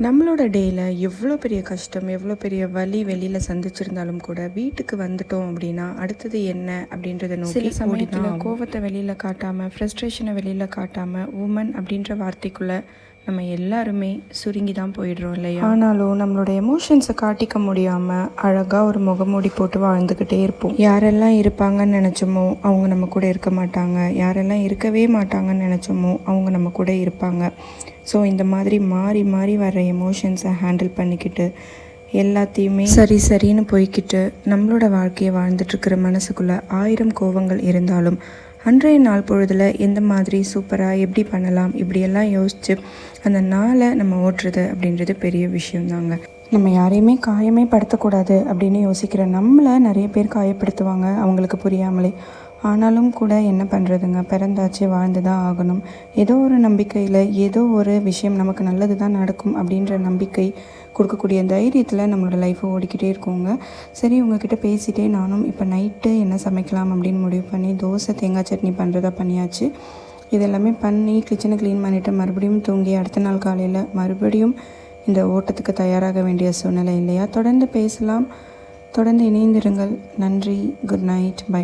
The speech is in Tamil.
நம்மளோட டேயில் எவ்வளோ பெரிய கஷ்டம், எவ்வளோ பெரிய வலி வெளியில் சந்திச்சிருந்தாலும் கூட வீட்டுக்கு வந்துட்டோம் அப்படின்னா அடுத்தது என்ன அப்படின்றத நோக்கி சில சமயத்தில் கோவத்தை வெளியில் காட்டாமல், ஃப்ரஸ்ட்ரேஷனை வெளியில் காட்டாமல், உமன் அப்படின்ற வார்த்தைக்குள்ளே நம்ம எல்லாருமே சுருங்கி தான் போயிடுறோம் இல்லையா? ஆனாலும் நம்மளோட எமோஷன்ஸை காட்டிக்க முடியாமல் அழகாக ஒரு முகமூடி போட்டு வாழ்ந்துக்கிட்டே இருப்போம். யாரெல்லாம் இருப்பாங்கன்னு நினச்சோமோ அவங்க நம்ம கூட இருக்க மாட்டாங்க, யாரெல்லாம் இருக்கவே மாட்டாங்கன்னு நினச்சோமோ அவங்க நம்ம கூட இருப்பாங்க. ஸோ இந்த மாதிரி மாறி மாறி வர எமோஷன்ஸை ஹேண்டில் பண்ணிக்கிட்டு எல்லாத்தையுமே சரின்னு போய்கிட்டு நம்மளோட வாழ்க்கையை வாழ்ந்துட்டுருக்கிற மனசுக்குள்ளே 1000 கோவங்கள் இருந்தாலும் அன்றைய நாள் பொழுதில் எந்த மாதிரி சூப்பராக எப்படி பண்ணலாம் இப்படியெல்லாம் யோசித்து அந்த நாளை நம்ம ஓட்டுறது அப்படின்றது பெரிய விஷயந்தாங்க. நம்ம யாரையுமே காயமே படுத்தக்கூடாது அப்படின்னு யோசிக்கிற நம்மளை நிறைய பேர் காயப்படுத்துவாங்க அவங்களுக்கு புரியாமலே. ஆனாலும் கூட என்ன பண்ணுறதுங்க, பிறந்தாச்சு வாழ்ந்து தான் ஆகணும். ஏதோ ஒரு நம்பிக்கையில் ஏதோ ஒரு விஷயம் நமக்கு நல்லது தான் நடக்கும் அப்படின்ற நம்பிக்கை கொடுக்கக்கூடிய தைரியத்தில் நம்மளோட லைஃப்பை ஓடிக்கிட்டே இருக்கோங்க. சரி, உங்ககிட்ட பேசிகிட்டே நானும் இப்போ நைட்டு என்ன சமைக்கலாம் அப்படின்னு முடிவு பண்ணி தோசை தேங்காய் சட்னி பண்ணுறதா பண்ணியாச்சு. இதெல்லாமே பண்ணி கிச்சனை க்ளீன் பண்ணிவிட்டு மறுபடியும் தூங்கி அடுத்த நாள் காலையில் மறுபடியும் இந்த ஓட்டத்துக்கு தயாராக வேண்டிய சூழ்நிலை இல்லையா? தொடர்ந்து பேசலாம், தொடர்ந்து இணைந்திருங்கள். நன்றி, குட் நைட், பை.